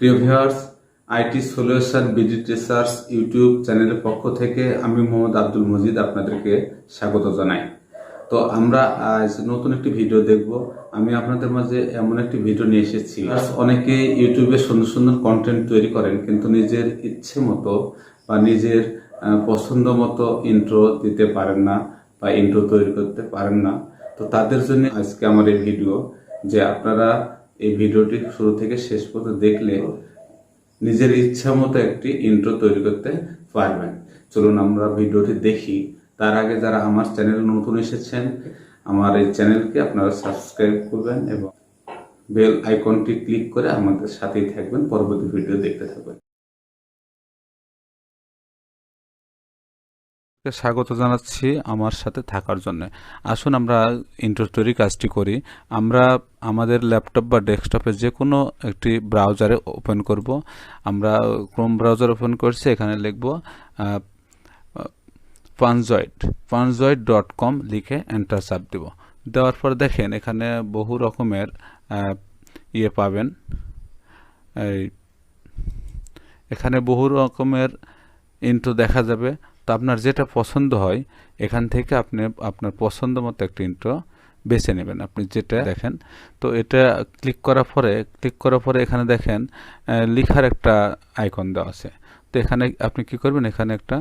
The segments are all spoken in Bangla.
প্রিয় viewers, IT solution BD research YouTube চ্যানেলের পক্ষ থেকে আমি মোহাম্মদ আব্দুল মজিদ আপনাদেরকে স্বাগত জানাই। তো আমরা আজ নতুন একটি ভিডিও দেখব। আমি আপনাদের মাঝে এমন একটি ভিডিও নিয়ে এসেছি। অনেকে ইউটিউবে সুন্দর সুন্দর কন্টেন্ট তৈরি করেন, কিন্তু নিজের ইচ্ছে মতো বা নিজের পছন্দ মতো ইন্ট্রো দিতে পারেন না বা ইন্ট্রো তৈরি করতে পারেন না। তো তাদের জন্য আজকে আমার এই ভিডিও, যে আপনারা এই ভিডিওটি শুরু থেকে শেষ পর্যন্ত দেখলে নিজের ইচ্ছা মতো একটি ইন্ট্রো তৈরি করতে পারবেন। চলুন আমরা ভিডিওটি দেখি। তার আগে যারা আমার চ্যানেল নতুন এসেছেন, আমার এই চ্যানেলকে আপনারা সাবস্ক্রাইব করবেন এবং বেল আইকনটি ক্লিক করে আমাদের সাথেই থাকবেন, পরবর্তী ভিডিও দেখতে থাকবেন। স্বাগত জানাচ্ছি আমার সাথে থাকার জন্য। আসুন আমরা ইন্ট্রো তৈরি কাজটি করি। আমরা আমাদের ল্যাপটপ বা ডেস্কটপে যে কোনো একটি ব্রাউজারে ওপেন করব। আমরা ক্রোম ব্রাউজার ওপেন করছি, এখানে লিখব panzoid.com লিখে এন্টার চাপ দেব। দেওয়ার পর দেখেন এখানে বহু রকমের পাবেন। এখানে বহু রকমের ইন্ট্রো দেখা যাবে। তো আপনার যেটা পছন্দ হয় এখান থেকে আপনি আপনার পছন্দ মতো একটা ইন্ট্রো বেছে নেবেন, আপনি যেটা দেখেন। তো এটা ক্লিক করার পরে এখানে দেখেন লেখার একটা আইকন দেওয়া আছে। তো এখানে আপনি কি করবেন, এখানে একটা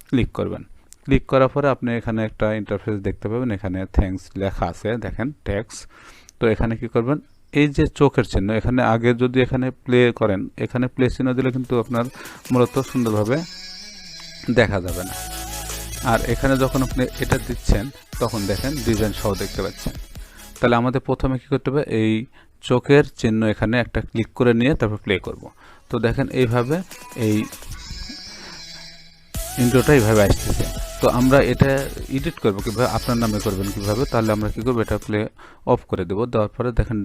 ক্লিক করবেন। ক্লিক করার পরে আপনি এখানে একটা ইন্টারফেস দেখতে পাবেন। এখানে থ্যাঙ্কস লেখা আছে, দেখেন ট্যাক্স। তো এখানে কি করবেন, এই যে চোখের চিহ্ন, এখানে আগে যদি এখানে প্লে করেন, এখানে প্লে চিহ্ন দিলে কিন্তু আপনার মূলত সুন্দরভাবে দেখা যাবে না। আর এখানে যখন আপনি এটা দিচ্ছেন তখন দেখেন ডিজাইন সহ দেখতে পাচ্ছেন। তাহলে আমাদের প্রথমে কি করতে হবে, এই চোখের চিহ্ন এখানে একটা ক্লিক করে নিয়ে তারপর প্লে করব। তো দেখেন এইভাবে এই ইন্ট্রোটা এইভাবে আসতেছে। তো আমরা এটা এডিট করব কিভাবে, আপনার নামে করবেন কিভাবে, তাহলে আমরা কি করব, এটা প্লে অফ করে দেব। দেওয়ার পরে দেখেন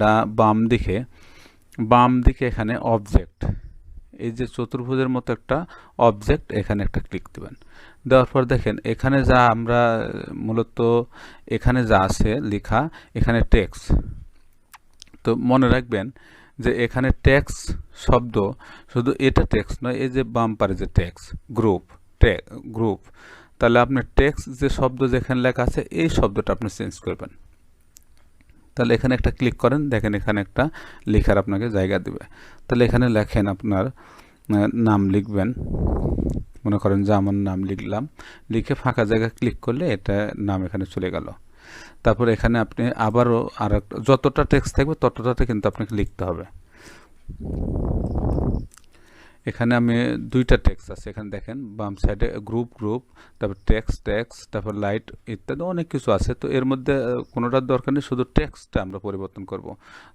বাম দিকে এখানে অবজেক্ট, এই যে চতুর্ভুজের মতো একটা অবজেক্ট, এখানে একটা ক্লিক দিবেন। দেওয়ার পর দেখেন এখানে যা আমরা মূলত এখানে যা আছে লেখা, এখানে টেক্সট। তো মনে রাখবেন যে এখানে টেক্সট শব্দ শুধু এটা টেক্সট নয়, এই যে বাম পারে যে টেক্সট গ্রুপ, তাহলে আপনি টেক্সট যে শব্দ যেখানে লেখা আছে এই শব্দটা আপনি চেঞ্জ করবেন। তাহলে এখানে একটা ক্লিক করেন, দেখেন এখানে একটা লেখার আপনাকে জায়গা দিবে। তাহলে এখানে লেখেন, আপনার নাম লিখবেন। মনে করেন যে আমার নাম লিখলাম, লিখে ফাঁকা জায়গা ক্লিক করলে এটা নাম এখানে চলে গেল। তারপর এখানে আপনি আবারও যতটা টেক্সট থাকবে ততটাতে কিন্তু আপনাকে লিখতে হবে। এখানে আমি দুইটা টেক্সট আছে, এখানে দেখেন বাম সাইডে গ্রুপ, তারপর টেক্সট, তারপর লাইট ইত্যাদি অনেক কিছু আছে। তো এর মধ্যে কোনোটার দরকার নেই, শুধু টেক্সটটা আমরা পরিবর্তন করব।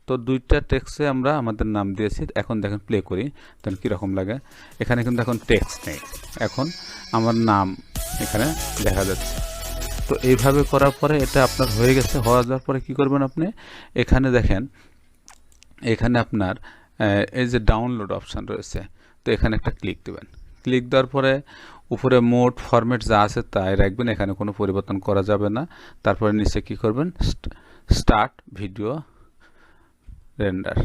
তো দুইটা টেক্সটে আমরা আমাদের নাম দিয়েছি। এখন দেখেন প্লে করি, তাহলে কীরকম লাগে। এখানে কিন্তু এখন টেক্সট নেই, এখন আমার নাম এখানে দেখা যাচ্ছে। তো এইভাবে করার পরে এটা আপনার হয়ে গেছে। হয়ে যাওয়ার পরে কি করবেন আপনি, এখানে দেখেন এখানে আপনার এই যে ডাউনলোড অপশান রয়েছে, তো এখানে একটা ক্লিক দেবেন। ক্লিক দেওয়ার পরে উপরে মোড ফরম্যাট যা আছে তাই রাখবেন, এখানে কোনো পরিবর্তন করা যাবে না। তারপরে নিচে কি করবেন, স্টার্ট ভিডিও রেন্ডার,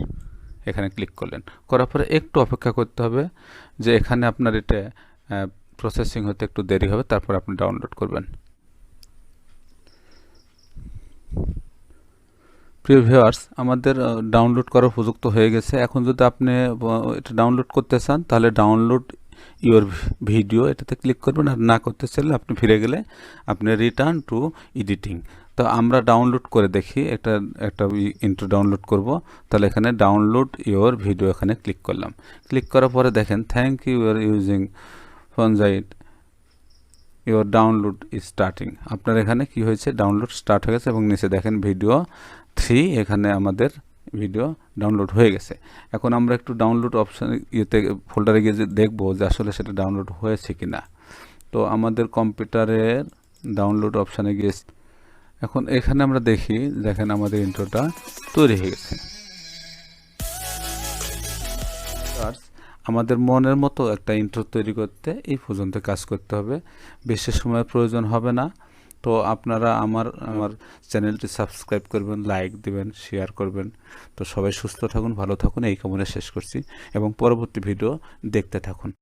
এখানে ক্লিক করলেন। করার পরে একটু অপেক্ষা করতে হবে, যে এখানে আপনার এটা প্রসেসিং হতে একটু দেরি হবে, তারপর আপনি ডাউনলোড করবেন। প্রিয় ভিউয়ার্স, আমাদের ডাউনলোড করার উপযুক্ত হয়ে গেছে। এখন যদি আপনি এটা ডাউনলোড করতে চান তাহলে ডাউনলোড ইওর ভিডিও এটাতে ক্লিক করবেন। আর না করতে চাইলে আপনি ফিরে গেলে আপনি রিটার্ন টু এডিটিং। তো আমরা ডাউনলোড করে দেখি, একটা ইন্ট্রো ডাউনলোড করব। তাহলে এখানে ডাউনলোড ইওর ভিডিও এখানে ক্লিক করলাম। ক্লিক করার পরে দেখেন thank you are using Panzoid, your download is starting. আপনার এখানে কি হয়েছে, ডাউনলোড স্টার্ট হয়ে গেছে এবং নিচে দেখেন ভিডিও 3, এখানে আমাদের ভিডিও ডাউনলোড হয়ে গেছে। এখন আমরা একটু ডাউনলোড অপশান ফোল্ডারে গিয়ে দেখবো যে আসলে সেটা ডাউনলোড হয়েছে কিনা। তো আমাদের কম্পিউটারের ডাউনলোড অপশানে গিয়ে এখন এখানে আমরা দেখেন আমাদের ইন্ট্রোটা তৈরি হয়ে গেছে। আমাদের মনের মতো একটা ইন্ট্রো তৈরি করতে এই পর্যন্ত কাজ করতে হবে, বেশি সময়ের প্রয়োজন হবে না। তো আপনারা আমার আমার চ্যানেলটি সাবস্ক্রাইব করবেন, লাইক দিবেন, শেয়ার করবেন। তো সবাই সুস্থ থাকুন, ভালো থাকুন, এই কামনা শেষ করছি এবং পরবর্তী ভিডিও দেখতে থাকুন।